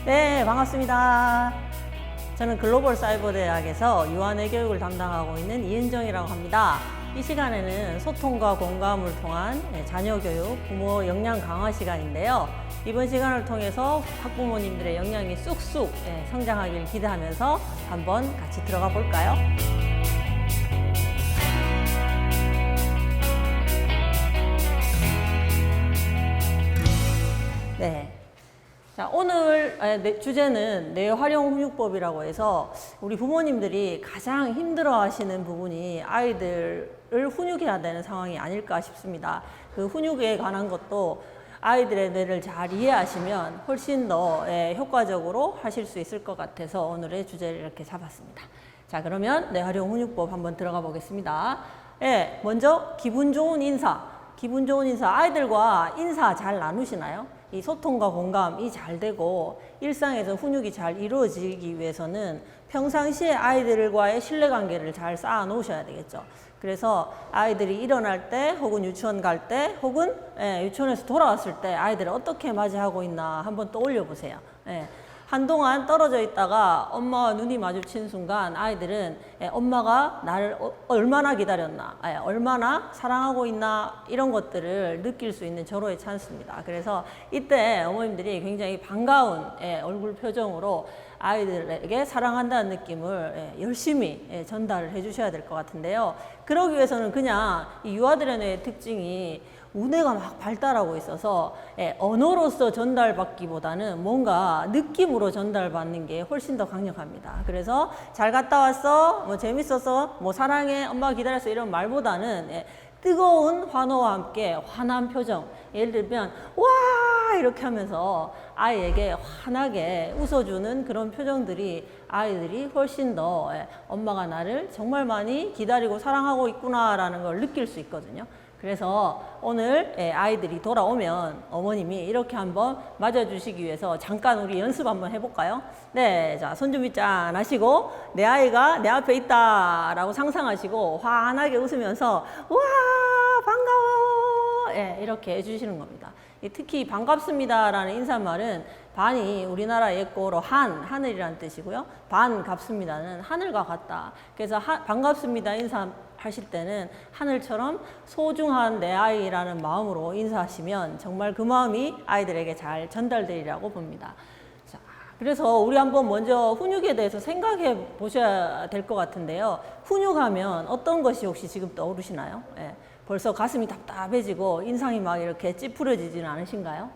네, 반갑습니다. 저는 글로벌 사이버 대학에서 유아내 교육을 담당하고 있는 이은정이라고 합니다. 이 시간에는 소통과 공감을 통한 자녀 교육, 부모 역량 강화 시간인데요. 이번 시간을 통해서 학부모님들의 역량이 쑥쑥 성장하길 기대하면서 한번 같이 들어가 볼까요? 네. 자, 오늘 주제는 뇌활용 훈육법이라고 해서 우리 부모님들이 가장 힘들어 하시는 부분이 아이들을 훈육해야 되는 상황이 아닐까 싶습니다. 그 훈육에 관한 것도 아이들의 뇌를 잘 이해하시면 훨씬 더 효과적으로 하실 수 있을 것 같아서 오늘의 주제를 이렇게 잡았습니다. 자, 그러면 뇌활용 훈육법 한번 들어가 보겠습니다. 먼저 기분 좋은 인사. 기분 좋은 인사, 아이들과 인사 잘 나누시나요? 이 소통과 공감이 잘 되고 일상에서 훈육이 잘 이루어지기 위해서는 평상시에 아이들과의 신뢰관계를 잘 쌓아 놓으셔야 되겠죠. 그래서 아이들이 일어날 때 혹은 유치원 갈 때 혹은 유치원에서 돌아왔을 때 아이들을 어떻게 맞이하고 있나 한번 떠올려 보세요. 한동안 떨어져 있다가 엄마와 눈이 마주친 순간 아이들은 엄마가 나를 얼마나 기다렸나, 얼마나 사랑하고 있나 이런 것들을 느낄 수 있는 절호의 찬스입니다. 그래서 이때 어머님들이 굉장히 반가운 얼굴 표정으로 아이들에게 사랑한다는 느낌을 열심히 전달을 해주셔야 될 것 같은데요. 그러기 위해서는 그냥 이 유아들의 뇌의 특징이 우뇌가 막 발달하고 있어서 언어로서 전달받기보다는 뭔가 느낌으로 전달받는 게 훨씬 더 강력합니다. 그래서 잘 갔다 왔어, 뭐 재밌었어, 뭐 사랑해, 엄마가 기다렸어 이런 말보다는 뜨거운 환호와 함께 환한 표정, 예를 들면 와 이렇게 하면서 아이에게 환하게 웃어주는 그런 표정들이 아이들이 훨씬 더 엄마가 나를 정말 많이 기다리고 사랑하고 있구나라는 걸 느낄 수 있거든요. 그래서 오늘 아이들이 돌아오면 어머님이 이렇게 한번 맞아주시기 위해서 잠깐 우리 연습 한번 해볼까요? 네, 자, 손 준비 짠 하시고 내 아이가 내 앞에 있다라고 상상하시고 환하게 웃으면서 와 반가워 이렇게 해주시는 겁니다. 특히 반갑습니다라는 인사말은 반이 우리나라 옛고로 하늘이라는 뜻이고요. 반갑습니다는 하늘과 같다. 그래서 반갑습니다 인사하실 때는 하늘처럼 소중한 내 아이라는 마음으로 인사하시면 정말 그 마음이 아이들에게 잘 전달되리라고 봅니다. 자, 그래서 우리 한번 먼저 훈육에 대해서 생각해 보셔야 될 것 같은데요. 훈육하면 어떤 것이 혹시 지금 떠오르시나요? 벌써 가슴이 답답해지고 인상이 막 이렇게 찌푸려지지는 않으신가요?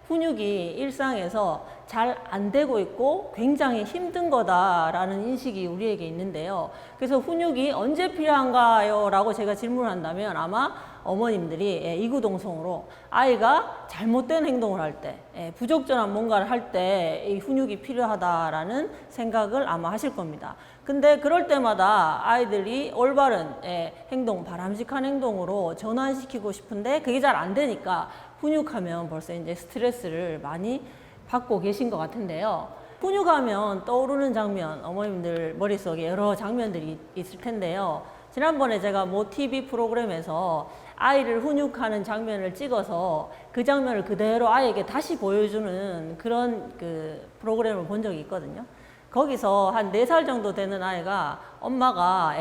훈육이 일상에서 잘 안 되고 있고 굉장히 힘든 거다라는 인식이 우리에게 있는데요. 그래서 훈육이 언제 필요한가요? 라고 제가 질문한다면 아마 어머님들이 이구동성으로 아이가 잘못된 행동을 할 때, 부적절한 뭔가를 할 때 이 훈육이 필요하다라는 생각을 아마 하실 겁니다. 근데 그럴 때마다 아이들이 올바른 행동, 바람직한 행동으로 전환시키고 싶은데 그게 잘 안 되니까 훈육하면 벌써 이제 스트레스를 많이 받고 계신 것 같은데요. 훈육하면 떠오르는 장면, 어머님들 머릿속에 여러 장면들이 있을 텐데요. 지난번에 제가 모 TV 프로그램에서 아이를 훈육하는 장면을 찍어서 그 장면을 그대로 아이에게 다시 보여주는 그런 그 프로그램을 본 적이 있거든요. 거기서 한 4살 정도 되는 아이가 엄마가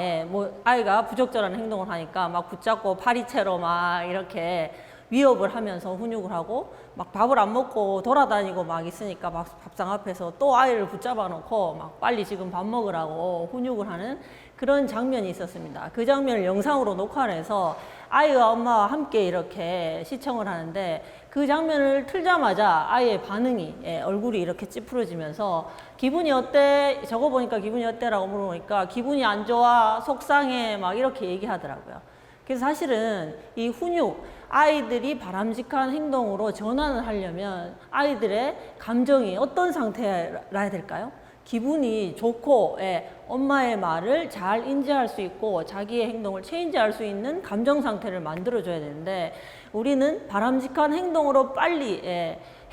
아이가 부적절한 행동을 하니까 막 붙잡고 파리채로 막 이렇게 위협을 하면서 훈육을 하고 막 밥을 안 먹고 돌아다니고 막 있으니까 막 밥상 앞에서 또 아이를 붙잡아 놓고 막 빨리 지금 밥 먹으라고 훈육을 하는 그런 장면이 있었습니다. 그 장면을 영상으로 녹화를 해서 아이와 엄마와 함께 이렇게 시청을 하는데 그 장면을 틀자마자 아이의 반응이 얼굴이 이렇게 찌푸려지면서 기분이 어때? 저거 보니까 기분이 어때? 라고 물어보니까 기분이 안 좋아, 속상해 막 이렇게 얘기하더라고요. 그래서 사실은 이 훈육, 아이들이 바람직한 행동으로 전환을 하려면 아이들의 감정이 어떤 상태라야 될까요? 기분이 좋고 엄마의 말을 잘 인지할 수 있고 자기의 행동을 체인지할 수 있는 감정 상태를 만들어줘야 되는데 우리는 바람직한 행동으로 빨리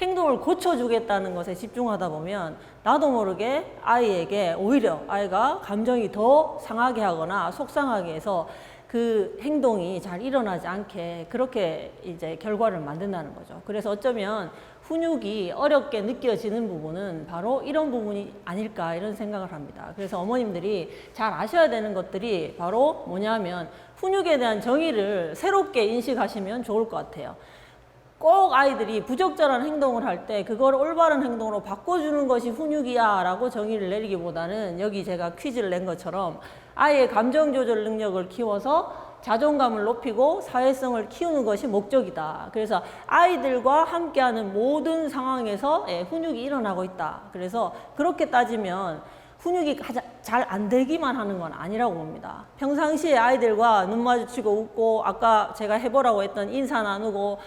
행동을 고쳐주겠다는 것에 집중하다 보면 나도 모르게 아이에게 오히려 아이가 감정이 더 상하게 하거나 속상하게 해서 그 행동이 잘 일어나지 않게 그렇게 이제 결과를 만든다는 거죠. 그래서 어쩌면 훈육이 어렵게 느껴지는 부분은 바로 이런 부분이 아닐까 이런 생각을 합니다. 그래서 어머님들이 잘 아셔야 되는 것들이 바로 뭐냐면 훈육에 대한 정의를 새롭게 인식하시면 좋을 것 같아요. 꼭 아이들이 부적절한 행동을 할 때 그걸 올바른 행동으로 바꿔주는 것이 훈육이야 라고 정의를 내리기보다는 여기 제가 퀴즈를 낸 것처럼 아이의 감정 조절 능력을 키워서 자존감을 높이고 사회성을 키우는 것이 목적이다. 그래서 아이들과 함께하는 모든 상황에서 훈육이 일어나고 있다. 그래서 그렇게 따지면 훈육이 잘 안 되기만 하는 건 아니라고 봅니다. 평상시에 아이들과 눈 마주치고 웃고 아까 제가 해보라고 했던 인사 나누고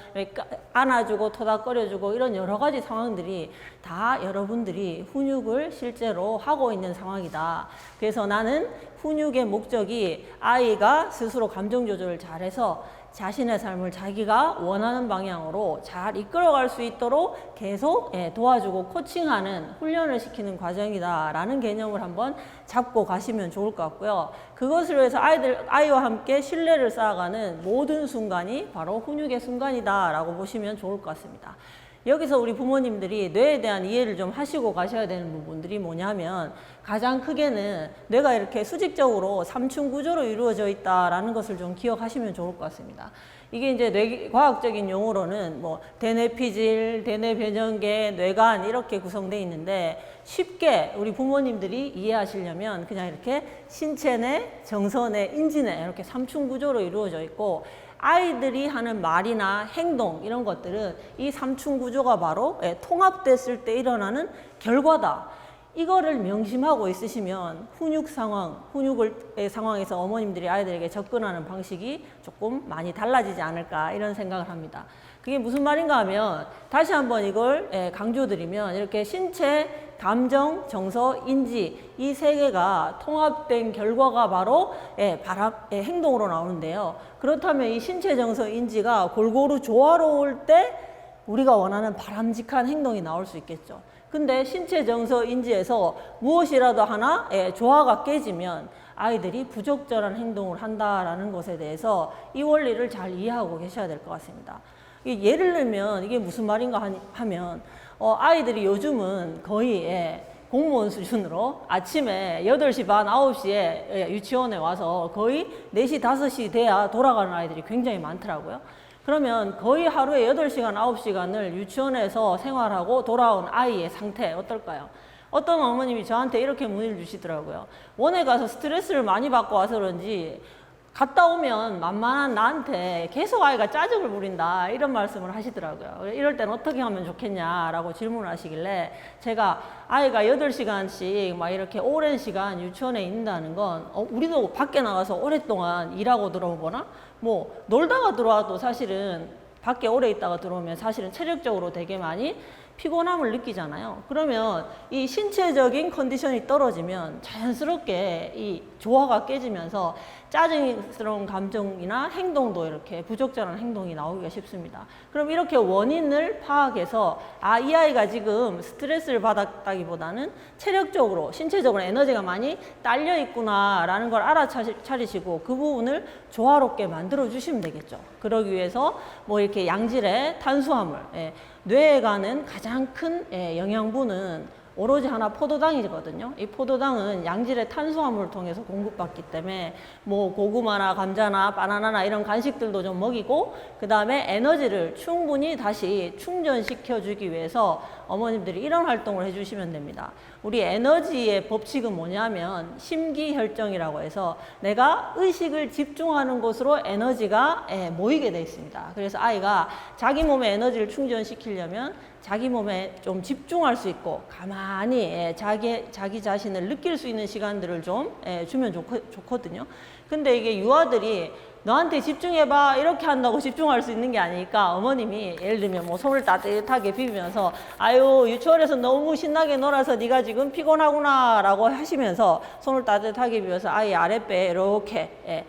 안아주고 토닥거려주고 이런 여러 가지 상황들이 다 여러분들이 훈육을 실제로 하고 있는 상황이다. 그래서 나는 훈육의 목적이 아이가 스스로 감정 조절을 잘해서 자신의 삶을 자기가 원하는 방향으로 잘 이끌어갈 수 있도록 계속 도와주고 코칭하는 훈련을 시키는 과정이다라는 개념을 한번 잡고 가시면 좋을 것 같고요. 그것을 위해서 아이와 함께 신뢰를 쌓아가는 모든 순간이 바로 훈육의 순간이다라고 보시면 좋을 것 같습니다. 여기서 우리 부모님들이 뇌에 대한 이해를 좀 하시고 가셔야 되는 부분들이 뭐냐면 가장 크게는 뇌가 이렇게 수직적으로 3층 구조로 이루어져 있다라는 것을 좀 기억하시면 좋을 것 같습니다. 이게 이제 뇌과학적인 용어로는 뭐 대뇌피질, 대뇌변형계, 뇌간 이렇게 구성되어 있는데 쉽게 우리 부모님들이 이해하시려면 그냥 이렇게 신체내, 정서내, 인지내 이렇게 3층 구조로 이루어져 있고 아이들이 하는 말이나 행동 이런 것들은 이 3층 구조가 바로 통합됐을 때 일어나는 결과다. 이거를 명심하고 있으시면 훈육의 상황에서 어머님들이 아이들에게 접근하는 방식이 조금 많이 달라지지 않을까 이런 생각을 합니다. 그게 무슨 말인가 하면 다시 한번 이걸 강조드리면 이렇게 신체, 감정, 정서, 인지 이 세 개가 통합된 결과가 바로 행동으로 나오는데요. 그렇다면 이 신체, 정서, 인지가 골고루 조화로울 때 우리가 원하는 바람직한 행동이 나올 수 있겠죠. 근데 신체, 정서, 인지에서 무엇이라도 하나 조화가 깨지면 아이들이 부적절한 행동을 한다라는 것에 대해서 이 원리를 잘 이해하고 계셔야 될 것 같습니다. 예를 들면 이게 무슨 말인가 하면 아이들이 요즘은 거의 공무원 수준으로 아침에 8시 반, 9시에 유치원에 와서 거의 4시, 5시 돼야 돌아가는 아이들이 굉장히 많더라고요. 그러면 거의 하루에 8시간, 9시간을 유치원에서 생활하고 돌아온 아이의 상태 어떨까요? 어떤 어머님이 저한테 이렇게 문의를 주시더라고요. 원에 가서 스트레스를 많이 받고 와서 그런지 갔다 오면 만만한 나한테 계속 아이가 짜증을 부린다 이런 말씀을 하시더라고요. 이럴 땐 어떻게 하면 좋겠냐라고 질문을 하시길래 제가 아이가 8시간씩 막 이렇게 오랜 시간 유치원에 있는다는 건 우리도 밖에 나가서 오랫동안 일하고 들어오거나 뭐 놀다가 들어와도 사실은 밖에 오래 있다가 들어오면 사실은 체력적으로 되게 많이 피곤함을 느끼잖아요. 그러면 이 신체적인 컨디션이 떨어지면 자연스럽게 이 조화가 깨지면서 짜증스러운 감정이나 행동도 이렇게 부적절한 행동이 나오기가 쉽습니다. 그럼 이렇게 원인을 파악해서 이 아이가 지금 스트레스를 받았다기보다는 체력적으로, 신체적으로 에너지가 많이 딸려 있구나 라는 걸 알아차리시고 그 부분을 조화롭게 만들어 주시면 되겠죠. 그러기 위해서 뭐 이렇게 양질의 탄수화물, 뇌에 가는 가장 큰 영양분은 오로지 하나 포도당이거든요. 이 포도당은 양질의 탄수화물을 통해서 공급받기 때문에 뭐 고구마나 감자나 바나나나 이런 간식들도 좀 먹이고 그 다음에 에너지를 충분히 다시 충전시켜 주기 위해서 어머님들이 이런 활동을 해주시면 됩니다. 우리 에너지의 법칙은 뭐냐면 심기혈정이라고 해서 내가 의식을 집중하는 곳으로 에너지가 모이게 돼 있습니다. 그래서 아이가 자기 몸에 에너지를 충전시키려면 자기 몸에 좀 집중할 수 있고 가만히 자기 자신을 느낄 수 있는 시간들을 좀 주면 좋거든요. 근데 이게 유아들이 너한테 집중해봐 이렇게 한다고 집중할 수 있는 게 아니니까 어머님이 예를 들면 뭐 손을 따뜻하게 비비면서 아유 유치원에서 너무 신나게 놀아서 네가 지금 피곤하구나 라고 하시면서 손을 따뜻하게 비벼서 아이 아랫배에 이렇게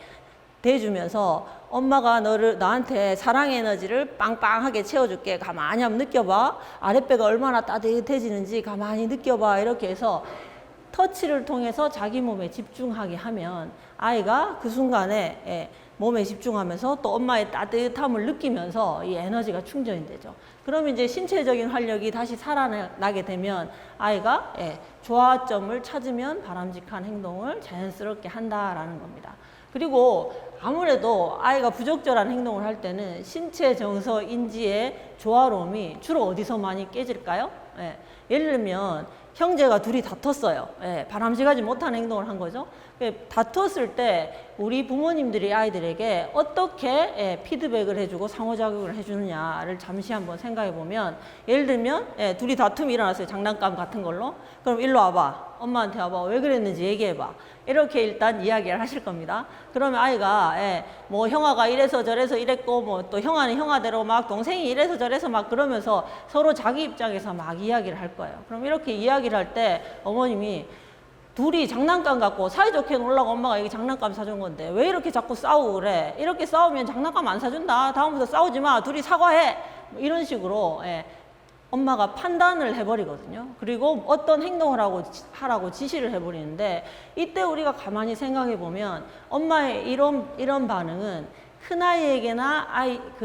대주면서 엄마가 너한테 사랑 에너지를 빵빵하게 채워줄게. 가만히 한번 느껴봐. 아랫배가 얼마나 따뜻해지는지 가만히 느껴봐. 이렇게 해서 터치를 통해서 자기 몸에 집중하게 하면 아이가 그 순간에 몸에 집중하면서 또 엄마의 따뜻함을 느끼면서 이 에너지가 충전이 되죠. 그러면 이제 신체적인 활력이 다시 살아나게 되면 아이가 조화점을 찾으면 바람직한 행동을 자연스럽게 한다라는 겁니다. 그리고 아무래도 아이가 부적절한 행동을 할 때는 신체 정서 인지의 조화로움이 주로 어디서 많이 깨질까요? 예를 들면 형제가 둘이 다퉜어요. 바람직하지 못한 행동을 한 거죠. 다퉜을 때 우리 부모님들이 아이들에게 어떻게 피드백을 해주고 상호작용을 해주느냐를 잠시 한번 생각해 보면, 예를 들면 둘이 다툼이 일어났어요. 장난감 같은 걸로. 그럼 일로 와봐. 엄마한테 와봐. 왜 그랬는지 얘기해봐. 이렇게 일단 이야기를 하실 겁니다. 그러면 아이가 뭐 형아가 이래서 저래서 이랬고, 뭐 또 형아는 형아대로 막 동생이 이래서 저래서 막 그러면서 서로 자기 입장에서 막 이야기를 할 거예요. 그럼 이렇게 이야기를 할 때 어머님이 둘이 장난감 갖고 사이좋게 놀라고 엄마가 여기 장난감 사준 건데 왜 이렇게 자꾸 싸우고 그래? 이렇게 싸우면 장난감 안 사준다. 다음부터 싸우지 마. 둘이 사과해. 뭐 이런 식으로 엄마가 판단을 해버리거든요. 그리고 어떤 행동을 하라고 지시를 해버리는데, 이때 우리가 가만히 생각해 보면 엄마의 이런 반응은 큰 아이에게나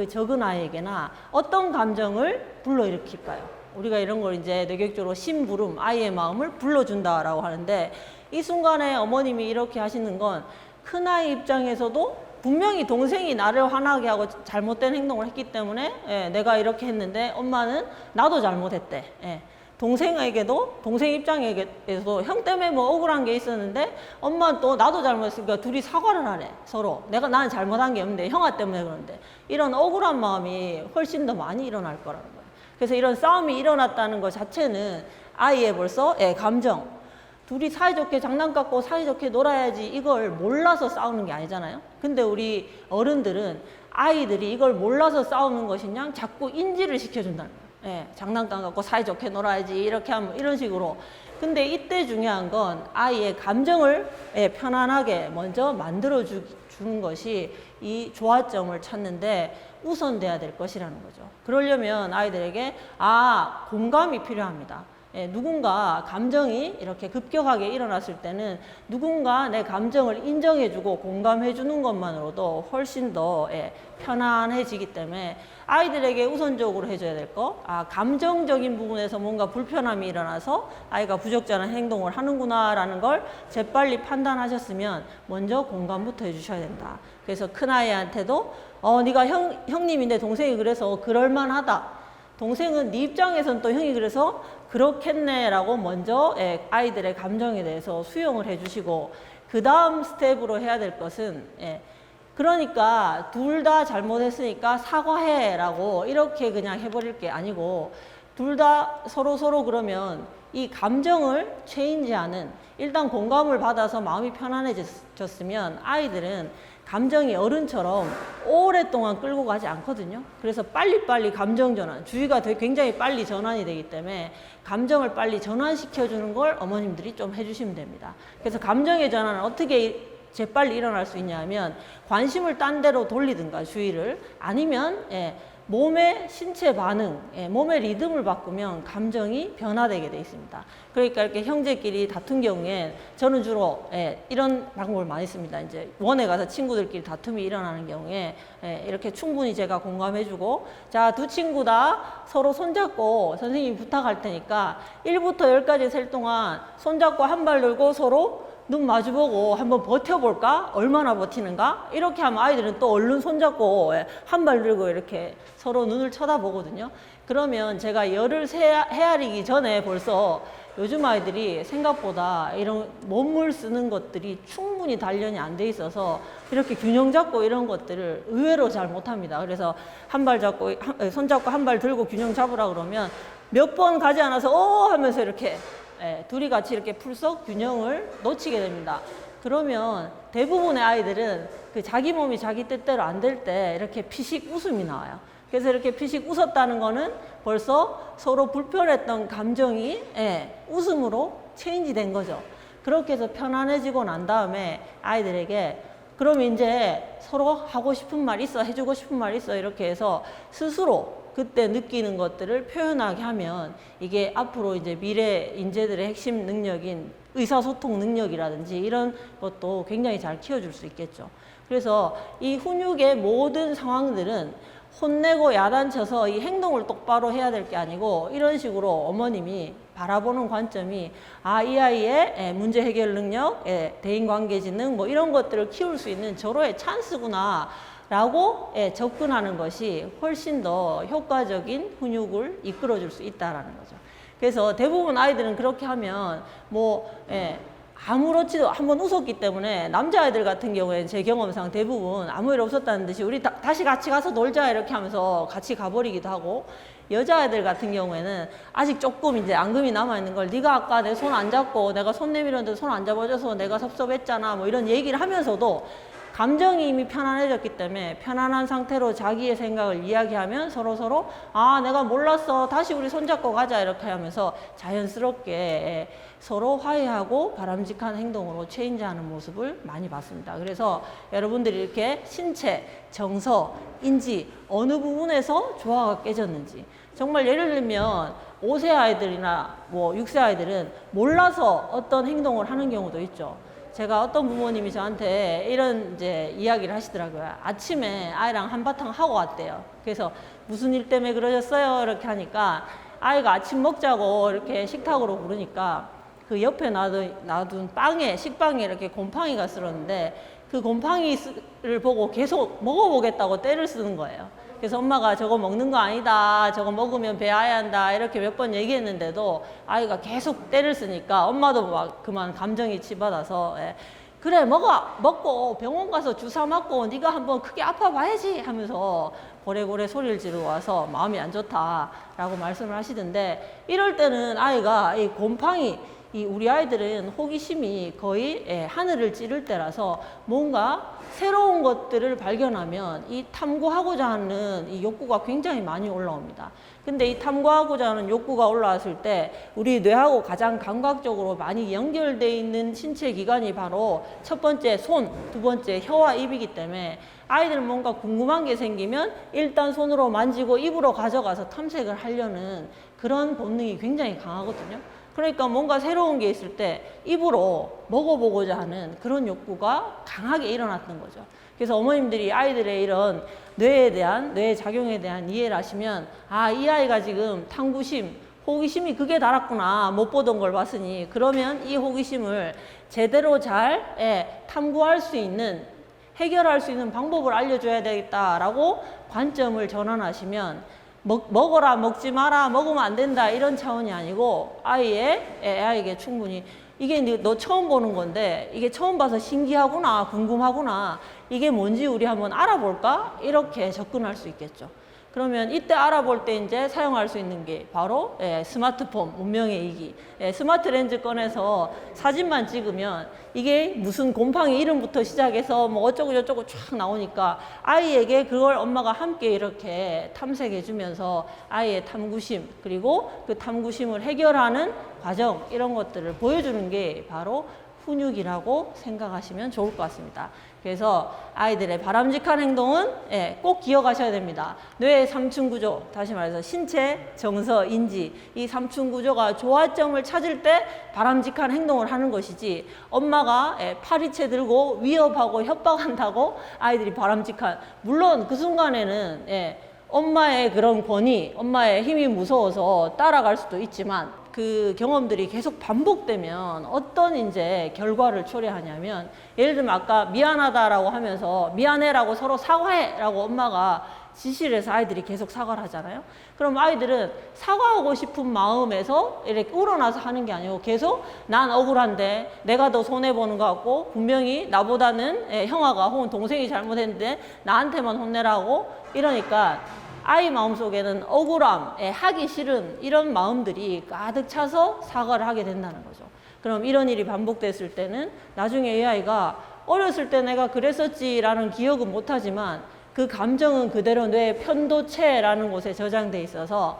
적은 아이에게나 어떤 감정을 불러일으킬까요? 우리가 이런 걸 이제 뇌교육적으로 심부름, 아이의 마음을 불러준다라고 하는데, 이 순간에 어머님이 이렇게 하시는 건 큰 아이 입장에서도 분명히 동생이 나를 화나게 하고 잘못된 행동을 했기 때문에 내가 이렇게 했는데 엄마는 나도 잘못했대. 동생에게도, 동생 입장에서도 형 때문에 뭐 억울한 게 있었는데 엄마는 또 나도 잘못했으니까 둘이 사과를 하래. 서로 나는 잘못한 게 없는데 형아 때문에 그러는데, 이런 억울한 마음이 훨씬 더 많이 일어날 거라는 거예요. 그래서 이런 싸움이 일어났다는 것 자체는 아이의 벌써 감정, 둘이 사이좋게 장난 갖고 사이좋게 놀아야지 이걸 몰라서 싸우는 게 아니잖아요. 근데 우리 어른들은 아이들이 이걸 몰라서 싸우는 것이냐 자꾸 인지를 시켜준다는 거예요. 장난감 갖고 사이좋게 놀아야지 이렇게 하면 이런 식으로. 근데 이때 중요한 건 아이의 감정을 편안하게 먼저 만들어 주는 것이 이 조화점을 찾는데 우선돼야 될 것이라는 거죠. 그러려면 아이들에게 공감이 필요합니다. 누군가 감정이 이렇게 급격하게 일어났을 때는 누군가 내 감정을 인정해주고 공감해주는 것만으로도 훨씬 더 편안해지기 때문에 아이들에게 우선적으로 해줘야 될 거, 감정적인 부분에서 뭔가 불편함이 일어나서 아이가 부적절한 행동을 하는구나라는 걸 재빨리 판단하셨으면 먼저 공감부터 해주셔야 된다. 그래서 큰아이한테도 네가 형님인데 동생이 그래서 그럴만하다. 동생은 네 입장에서는 또 형이 그래서 그렇겠네라고 먼저 아이들의 감정에 대해서 수용을 해주시고, 그 다음 스텝으로 해야 될 것은 그러니까 둘 다 잘못했으니까 사과해라고 이렇게 그냥 해버릴 게 아니고, 둘 다 서로 그러면 이 감정을 체인지하는, 일단 공감을 받아서 마음이 편안해졌으면 아이들은 감정이 어른처럼 오랫동안 끌고 가지 않거든요. 그래서 빨리빨리 감정 전환, 주의가 굉장히 빨리 전환이 되기 때문에 감정을 빨리 전환시켜주는 걸 어머님들이 좀 해주시면 됩니다. 그래서 감정의 전환은 어떻게 재빨리 일어날 수 있냐 하면, 관심을 딴 데로 돌리든가 주의를, 아니면 몸의 신체 반응, 몸의 리듬을 바꾸면 감정이 변화되게 돼 있습니다. 그러니까 이렇게 형제끼리 다툰 경우엔 저는 주로 이런 방법을 많이 씁니다. 이제 원에 가서 친구들끼리 다툼이 일어나는 경우에 이렇게 충분히 제가 공감해주고, 자, 두 친구 다 서로 손잡고 선생님이 부탁할 테니까 1부터 10까지 셀 동안 손잡고 한 발 들고 서로 눈 마주보고 한번 버텨볼까? 얼마나 버티는가? 이렇게 하면 아이들은 또 얼른 손잡고 한 발 들고 이렇게 서로 눈을 쳐다보거든요. 그러면 제가 열을 헤아리기 전에 벌써 요즘 아이들이 생각보다 이런 몸을 쓰는 것들이 충분히 단련이 안 돼 있어서 이렇게 균형 잡고 이런 것들을 의외로 잘 못합니다. 그래서 한 발 잡고 손잡고 한 발 들고 균형 잡으라 그러면 몇 번 가지 않아서 하면서 이렇게 둘이 같이 이렇게 풀썩 균형을 놓치게 됩니다. 그러면 대부분의 아이들은 그 자기 몸이 자기 뜻대로 안 될 때 이렇게 피식 웃음이 나와요. 그래서 이렇게 피식 웃었다는 거는 벌써 서로 불편했던 감정이 웃음으로 체인지 된 거죠. 그렇게 해서 편안해지고 난 다음에 아이들에게 그러면 이제 서로 하고 싶은 말 있어, 해주고 싶은 말 있어, 이렇게 해서 스스로 그때 느끼는 것들을 표현하게 하면 이게 앞으로 이제 미래 인재들의 핵심 능력인 의사소통 능력이라든지 이런 것도 굉장히 잘 키워줄 수 있겠죠. 그래서 이 훈육의 모든 상황들은 혼내고 야단쳐서 이 행동을 똑바로 해야 될 게 아니고 이런 식으로 어머님이 바라보는 관점이 이 아이의 문제 해결 능력, 대인관계 지능 뭐 이런 것들을 키울 수 있는 절호의 찬스구나 라고 접근하는 것이 훨씬 더 효과적인 훈육을 이끌어 줄 수 있다라는 거죠. 그래서 대부분 아이들은 그렇게 하면 아무렇지도 한번 웃었기 때문에 남자아이들 같은 경우에는 제 경험상 대부분 아무 일 없었다는 듯이 우리 다시 같이 가서 놀자 이렇게 하면서 같이 가버리기도 하고, 여자아이들 같은 경우에는 아직 조금 이제 앙금이 남아있는 걸 네가 아까 내 손 안 잡고 내가 손 내밀었는데 손 안 잡아줘서 내가 섭섭했잖아 뭐 이런 얘기를 하면서도 감정이 이미 편안해졌기 때문에 편안한 상태로 자기의 생각을 이야기하면 서로 내가 몰랐어 다시 우리 손잡고 가자 이렇게 하면서 자연스럽게 서로 화해하고 바람직한 행동으로 체인지하는 모습을 많이 봤습니다. 그래서 여러분들이 이렇게 신체, 정서, 인지 어느 부분에서 조화가 깨졌는지, 정말 예를 들면 5세 아이들이나 뭐 6세 아이들은 몰라서 어떤 행동을 하는 경우도 있죠. 제가 어떤 부모님이 저한테 이런 이제 이야기를 하시더라고요. 아침에 아이랑 한바탕 하고 왔대요. 그래서 무슨 일 때문에 그러셨어요? 이렇게 하니까 아이가 아침 먹자고 이렇게 식탁으로 부르니까 그 옆에 놔둔 식빵에 이렇게 곰팡이가 쓸었는데 그 곰팡이를 보고 계속 먹어보겠다고 떼를 쓰는 거예요. 그래서 엄마가 저거 먹는 거 아니다, 저거 먹으면 배 아야 한다 이렇게 몇 번 얘기했는데도 아이가 계속 떼를 쓰니까 엄마도 막 그만 감정이 치받아서 그래 먹고 병원 가서 주사 맞고 네가 한번 크게 아파봐야지 하면서 고래고래 소리를 지르고 와서 마음이 안 좋다라고 말씀을 하시던데, 이럴 때는 아이가 이 곰팡이, 우리 아이들은 호기심이 거의 하늘을 찌를 때라서 뭔가 새로운 것들을 발견하면 이 탐구하고자 하는 이 욕구가 굉장히 많이 올라옵니다. 근데 이 탐구하고자 하는 욕구가 올라왔을 때 우리 뇌하고 가장 감각적으로 많이 연결되어 있는 신체 기관이 바로 첫 번째 손, 두 번째 혀와 입이기 때문에 아이들은 뭔가 궁금한 게 생기면 일단 손으로 만지고 입으로 가져가서 탐색을 하려는 그런 본능이 굉장히 강하거든요. 그러니까 뭔가 새로운 게 있을 때 입으로 먹어보고자 하는 그런 욕구가 강하게 일어났던 거죠. 그래서 어머님들이 아이들의 이런 뇌 작용에 대한 이해를 하시면 이 아이가 지금 탐구심, 호기심이 극에 달았구나, 못 보던 걸 봤으니 그러면 이 호기심을 제대로 잘 탐구할 수 있는, 해결할 수 있는 방법을 알려줘야 되겠다라고 관점을 전환하시면 먹어라, 먹지 마라, 먹으면 안 된다 이런 차원이 아니고 아이에게 충분히 이게 너 처음 보는 건데 이게 처음 봐서 신기하구나, 궁금하구나, 이게 뭔지 우리 한번 알아볼까? 이렇게 접근할 수 있겠죠. 그러면 이때 알아볼 때 이제 사용할 수 있는 게 바로 스마트폰, 문명의 이기. 스마트 렌즈 꺼내서 사진만 찍으면 이게 무슨 곰팡이 이름부터 시작해서 뭐 어쩌고 저쩌고 쫙 나오니까 아이에게 그걸 엄마가 함께 이렇게 탐색해 주면서 아이의 탐구심, 그리고 그 탐구심을 해결하는 과정, 이런 것들을 보여주는 게 바로 훈육이라고 생각하시면 좋을 것 같습니다. 그래서 아이들의 바람직한 행동은 꼭 기억하셔야 됩니다. 뇌의 3층 구조, 다시 말해서 신체, 정서, 인지, 이 3층 구조가 조화점을 찾을 때 바람직한 행동을 하는 것이지, 엄마가 파리채 들고 위협하고 협박한다고 아이들이 바람직한, 물론 그 순간에는 엄마의 그런 권위, 엄마의 힘이 무서워서 따라갈 수도 있지만 그 경험들이 계속 반복되면 어떤 이제 결과를 초래하냐면, 예를 들면 아까 미안하다라고 하면서 미안해라고 서로 사과해라고 엄마가 지시를 해서 아이들이 계속 사과를 하잖아요. 그럼 아이들은 사과하고 싶은 마음에서 이렇게 우러나서 하는 게 아니고 계속 난 억울한데 내가 더 손해보는 것 같고 분명히 나보다는 형아가 혹은 동생이 잘못했는데 나한테만 혼내라고 이러니까 아이 마음속에는 억울함, 하기 싫은 이런 마음들이 가득 차서 사과를 하게 된다는 거죠. 그럼 이런 일이 반복됐을 때는 나중에 이 아이가 어렸을 때 내가 그랬었지라는 기억은 못하지만 그 감정은 그대로 뇌 편도체라는 곳에 저장돼 있어서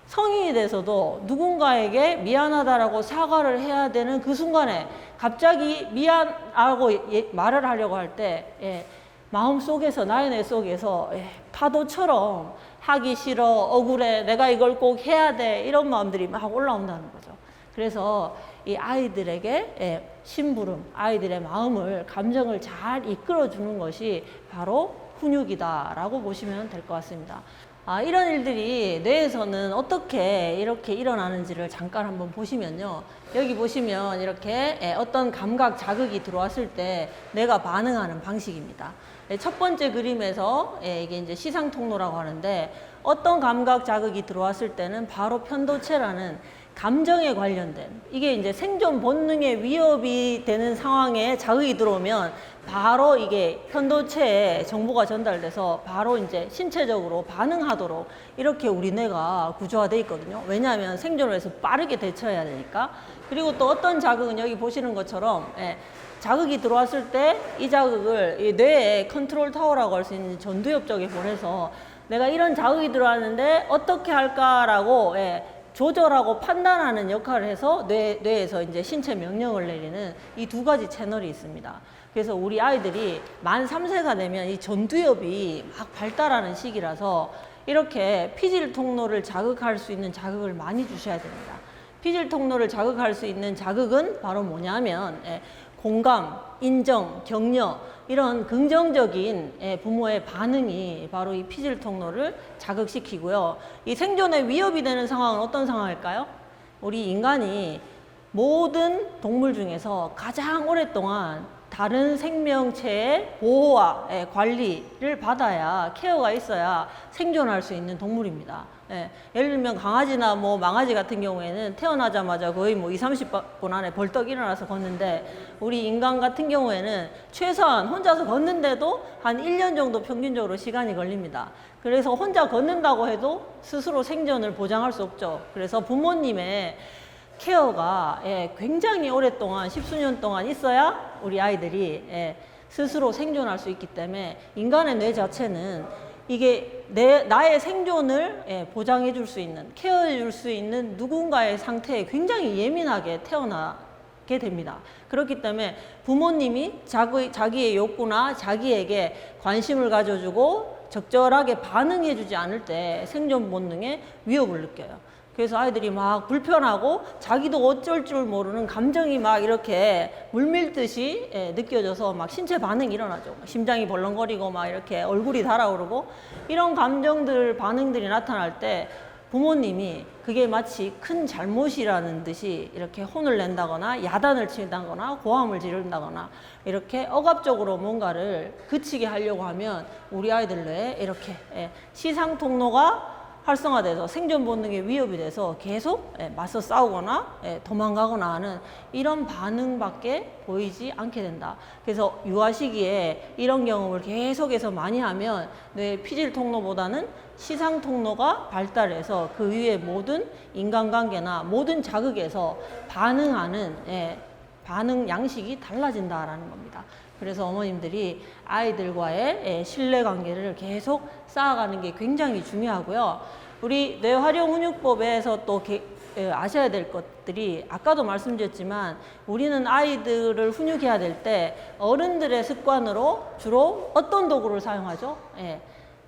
성인이 돼서도 누군가에게 미안하다라고 사과를 해야 되는 그 순간에 갑자기 미안하고 말을 하려고 할 때 마음속에서, 나의 뇌 속에서 파도처럼 하기 싫어, 억울해, 내가 이걸 꼭 해야 돼, 이런 마음들이 막 올라온다는 거죠. 그래서 이 아이들에게 심부름, 아이들의 마음을, 감정을 잘 이끌어주는 것이 바로 훈육이다라고 보시면 될 것 같습니다. 이런 일들이 뇌에서는 어떻게 이렇게 일어나는지를 잠깐 한번 보시면요. 여기 보시면 이렇게 어떤 감각 자극이 들어왔을 때 뇌가 반응하는 방식입니다. 첫 번째 그림에서 이게 이제 시상 통로라고 하는데 어떤 감각 자극이 들어왔을 때는 바로 편도체라는 감정에 관련된 이게 이제 생존 본능에 위협이 되는 상황에 자극이 들어오면 바로 이게 편도체에 정보가 전달돼서 바로 이제 신체적으로 반응하도록 이렇게 우리 뇌가 구조화되어 있거든요. 왜냐하면 생존을 해서 빠르게 대처해야 되니까. 그리고 또 어떤 자극은 여기 보시는 것처럼 자극이 들어왔을 때 이 자극을 이 뇌의 컨트롤 타워라고 할 수 있는 전두엽 쪽에 보내서 내가 이런 자극이 들어왔는데 어떻게 할까라고 조절하고 판단하는 역할을 해서 뇌에서 이제 신체 명령을 내리는 이 두 가지 채널이 있습니다. 그래서 우리 아이들이 만 3세가 되면 이 전두엽이 막 발달하는 시기라서 이렇게 피질 통로를 자극할 수 있는 자극을 많이 주셔야 됩니다. 피질 통로를 자극할 수 있는 자극은 바로 뭐냐면 공감, 인정, 격려 이런 긍정적인 부모의 반응이 바로 이 피질 통로를 자극시키고요. 이 생존에 위협이 되는 상황은 어떤 상황일까요? 우리 인간이 모든 동물 중에서 가장 오랫동안 다른 생명체의 보호와 관리를 받아야 케어가 있어야 생존할 수 있는 동물입니다. 예를 들면 강아지나 뭐 망아지 같은 경우에는 태어나자마자 거의 뭐 20-30분 안에 벌떡 일어나서 걷는데 우리 인간 같은 경우에는 최소한 혼자서 걷는데도 한 1년 정도 평균적으로 시간이 걸립니다. 그래서 혼자 걷는다고 해도 스스로 생존을 보장할 수 없죠. 그래서 부모님의 케어가 굉장히 오랫동안 10수년 동안 있어야 우리 아이들이 스스로 생존할 수 있기 때문에 인간의 뇌 자체는 이게 나의 생존을 보장해 줄 수 있는, 케어해 줄 수 있는 누군가의 상태에 굉장히 예민하게 태어나게 됩니다. 그렇기 때문에 부모님이 자기의 욕구나 자기에게 관심을 가져주고 적절하게 반응해 주지 않을 때 생존 본능에 위협을 느껴요. 그래서 아이들이 막 불편하고 자기도 어쩔 줄 모르는 감정이 막 이렇게 물밀듯이 느껴져서 막 신체 반응이 일어나죠. 심장이 벌렁거리고 막 이렇게 얼굴이 달아오르고 이런 감정들, 반응들이 나타날 때 부모님이 그게 마치 큰 잘못이라는 듯이 이렇게 혼을 낸다거나 야단을 친다거나 고함을 지른다거나 이렇게 억압적으로 뭔가를 그치게 하려고 하면 우리 아이들 뇌에 이렇게 시상 통로가 활성화돼서 생존 본능에 위협이 돼서 계속 맞서 싸우거나 도망가거나 하는 이런 반응밖에 보이지 않게 된다. 그래서 유아 시기에 이런 경험을 계속해서 많이 하면 뇌 피질 통로보다는 시상 통로가 발달해서 그 위에 모든 인간관계나 모든 자극에서 반응하는 반응 양식이 달라진다라는 겁니다. 그래서 어머님들이 아이들과의 신뢰관계를 계속 쌓아가는 게 굉장히 중요하고요. 우리 뇌활용훈육법에서 또 아셔야 될 것들이 아까도 말씀드렸지만 우리는 아이들을 훈육해야 될 때 어른들의 습관으로 주로 어떤 도구를 사용하죠?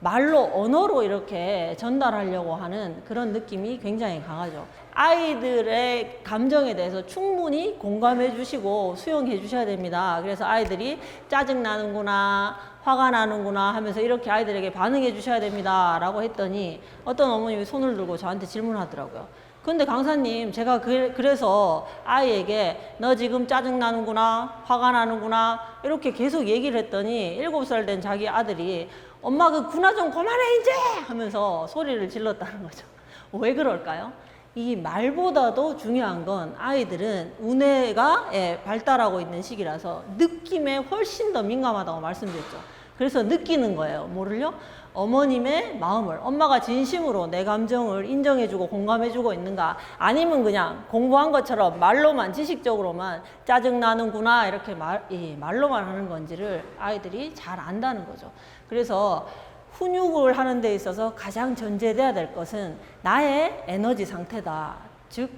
말로, 언어로 이렇게 전달하려고 하는 그런 느낌이 굉장히 강하죠. 아이들의 감정에 대해서 충분히 공감해 주시고 수용해 주셔야 됩니다. 그래서 아이들이 짜증나는구나, 화가 나는구나 하면서 이렇게 아이들에게 반응해 주셔야 됩니다 라고 했더니 어떤 어머님이 손을 들고 저한테 질문하더라고요. 근데 강사님, 제가 그래서 아이에게 너 지금 짜증나는구나, 화가 나는구나 이렇게 계속 얘기를 했더니 7살 된 자기 아들이 엄마 그 구나 좀 그만해 이제 하면서 소리를 질렀다는 거죠. 왜 그럴까요? 이 말보다도 중요한 건 아이들은 우뇌가 발달하고 있는 시기라서 느낌에 훨씬 더 민감하다고 말씀드렸죠. 그래서 느끼는 거예요. 뭐를요? 어머님의 마음을, 엄마가 진심으로 내 감정을 인정해주고 공감해주고 있는가, 아니면 그냥 공부한 것처럼 말로만, 지식적으로만 짜증나는구나 이렇게 말로만 하는 건지를 아이들이 잘 안다는 거죠. 그래서 훈육을 하는 데 있어서 가장 전제돼야 될 것은 나의 에너지 상태다. 즉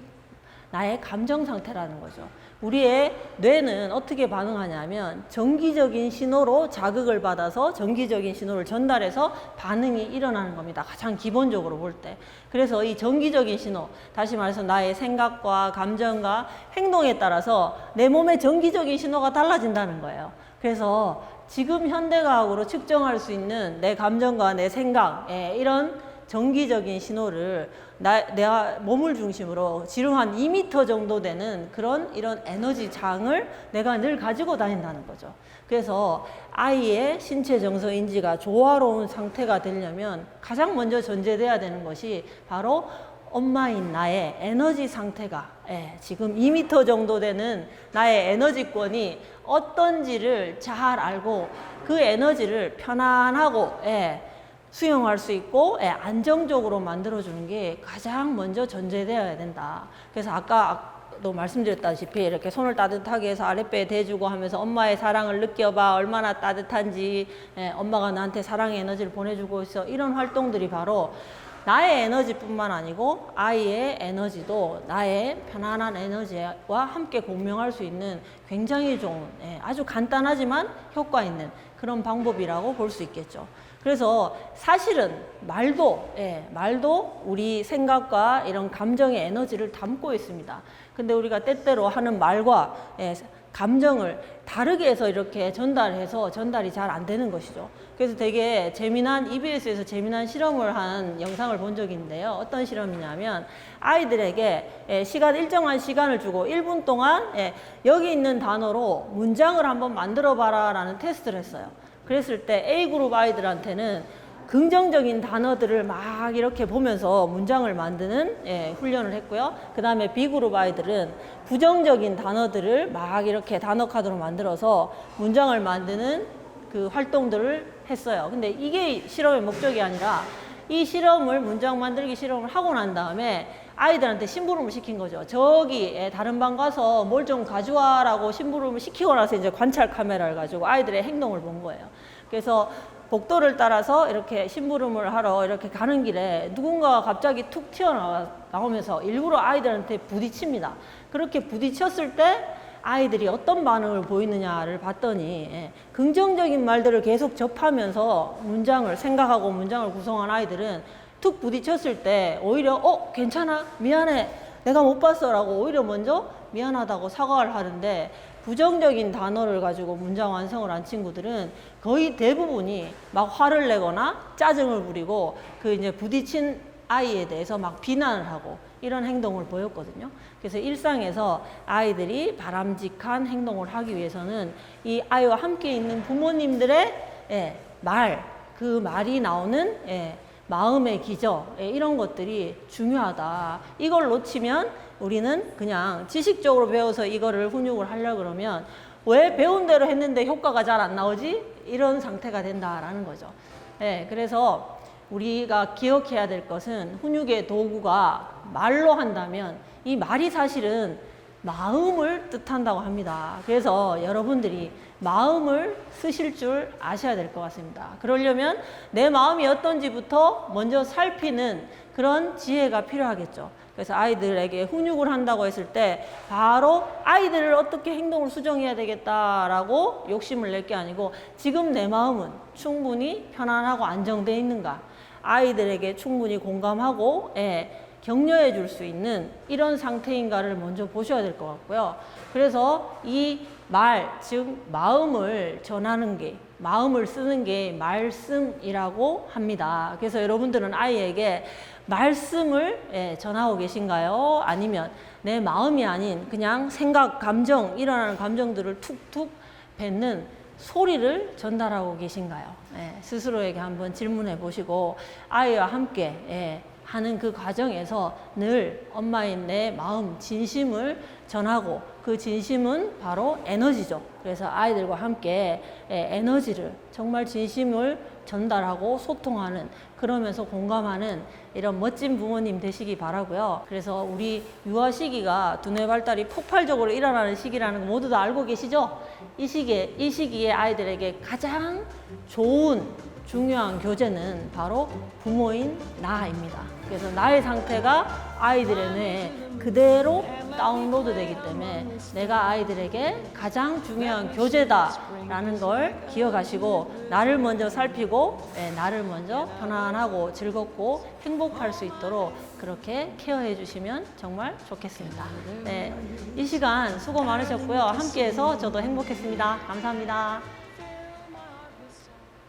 나의 감정 상태라는 거죠. 우리의 뇌는 어떻게 반응하냐면 정기적인 신호로 자극을 받아서 정기적인 신호를 전달해서 반응이 일어나는 겁니다. 가장 기본적으로 볼 때. 그래서 이 정기적인 신호, 다시 말해서 나의 생각과 감정과 행동에 따라서 내 몸의 정기적인 신호가 달라진다는 거예요. 그래서 지금 현대과학으로 측정할 수 있는 내 감정과 내 생각, 이런 정기적인 신호를 내가 몸을 중심으로 지름 한 2m 정도 되는 이런 에너지 장을 내가 늘 가지고 다닌다는 거죠. 그래서 아이의 신체 정서 인지가 조화로운 상태가 되려면 가장 먼저 전제돼야 되는 것이 바로 엄마인 나의 에너지 상태가 지금 2m 정도 되는 나의 에너지권이 어떤지를 잘 알고 그 에너지를 편안하고 수용할 수 있고 안정적으로 만들어주는 게 가장 먼저 전제되어야 된다. 그래서 아까도 말씀드렸다시피 이렇게 손을 따뜻하게 해서 아랫배에 대주고 하면서 엄마의 사랑을 느껴봐, 얼마나 따뜻한지, 엄마가 나한테 사랑의 에너지를 보내주고 있어, 이런 활동들이 바로 나의 에너지뿐만 아니고 아이의 에너지도 나의 편안한 에너지와 함께 공명할 수 있는 굉장히 좋은, 아주 간단하지만 효과 있는 그런 방법이라고 볼 수 있겠죠. 그래서 사실은 말도 우리 생각과 이런 감정의 에너지를 담고 있습니다. 근데 우리가 때때로 하는 말과 감정을 다르게 해서 이렇게 전달해서 전달이 잘 안 되는 것이죠. 그래서 되게 EBS에서 재미난 실험을 한 영상을 본 적이 있는데요. 어떤 실험이냐면 아이들에게 일정한 시간을 주고 1분 동안 여기 있는 단어로 문장을 한번 만들어 봐라 라는 테스트를 했어요. 그랬을 때 A그룹 아이들한테는 긍정적인 단어들을 막 이렇게 보면서 문장을 만드는 훈련을 했고요. 그 다음에 B그룹 아이들은 부정적인 단어들을 막 이렇게 단어 카드로 만들어서 문장을 만드는 그 활동들을 했어요. 근데 이게 실험의 목적이 아니라 이 문장 만들기 실험을 하고 난 다음에 아이들한테 심부름을 시킨 거죠. 저기 다른 방 가서 뭘 좀 가져와라고 심부름을 시키고 나서 이제 관찰 카메라를 가지고 아이들의 행동을 본 거예요. 그래서 복도를 따라서 이렇게 심부름을 하러 이렇게 가는 길에 누군가가 갑자기 툭 튀어나오면서 일부러 아이들한테 부딪힙니다. 그렇게 부딪혔을 때 아이들이 어떤 반응을 보이느냐를 봤더니 긍정적인 말들을 계속 접하면서 생각하고 문장을 구성한 아이들은 툭 부딪혔을 때 오히려 괜찮아, 미안해, 내가 못 봤어 라고 오히려 먼저 미안하다고 사과를 하는데, 부정적인 단어를 가지고 문장 완성을 한 친구들은 거의 대부분이 막 화를 내거나 짜증을 부리고 이제 부딪힌 아이에 대해서 막 비난을 하고 이런 행동을 보였거든요. 그래서 일상에서 아이들이 바람직한 행동을 하기 위해서는 이 아이와 함께 있는 부모님들의 그 말이 나오는 마음의 기저, 이런 것들이 중요하다. 이걸 놓치면 우리는 그냥 지식적으로 배워서 이거를 훈육을 하려고 그러면 왜 배운 대로 했는데 효과가 잘 안 나오지? 이런 상태가 된다라는 거죠. 그래서 우리가 기억해야 될 것은 훈육의 도구가 말로 한다면 이 말이 사실은 마음을 뜻한다고 합니다. 그래서 여러분들이 마음을 쓰실 줄 아셔야 될 것 같습니다. 그러려면 내 마음이 어떤지부터 먼저 살피는 그런 지혜가 필요하겠죠. 그래서 아이들에게 훈육을 한다고 했을 때 바로 아이들을 어떻게 행동을 수정해야 되겠다라고 욕심을 낼 게 아니고 지금 내 마음은 충분히 편안하고 안정되어 있는가, 아이들에게 충분히 공감하고 격려해 줄 수 있는 이런 상태인가를 먼저 보셔야 될 것 같고요. 그래서 이 즉 마음을 전하는 게, 마음을 쓰는 게 말씀이라고 합니다. 그래서 여러분들은 아이에게 말씀을 전하고 계신가요? 아니면 내 마음이 아닌 그냥 생각, 감정, 일어나는 감정들을 툭툭 뱉는 소리를 전달하고 계신가요? 스스로에게 한번 질문해 보시고 아이와 함께 하는 그 과정에서 늘 엄마인 내 마음, 진심을 전하고, 그 진심은 바로 에너지죠. 그래서 아이들과 함께 에너지를, 정말 진심을 전달하고 소통하는, 그러면서 공감하는 이런 멋진 부모님 되시기 바라고요. 그래서 우리 유아 시기가 두뇌 발달이 폭발적으로 일어나는 시기라는 거 모두 다 알고 계시죠? 이 시기에 아이들에게 가장 좋은 중요한 교재는 바로 부모인 나입니다. 그래서 나의 상태가 아이들의 뇌에 그대로 다운로드 되기 때문에 내가 아이들에게 가장 중요한 교재다라는 걸 기억하시고 나를 먼저 살피고 나를 먼저 편안하고 즐겁고 행복할 수 있도록 그렇게 케어해 주시면 정말 좋겠습니다. 네, 이 시간 수고 많으셨고요. 함께해서 저도 행복했습니다. 감사합니다.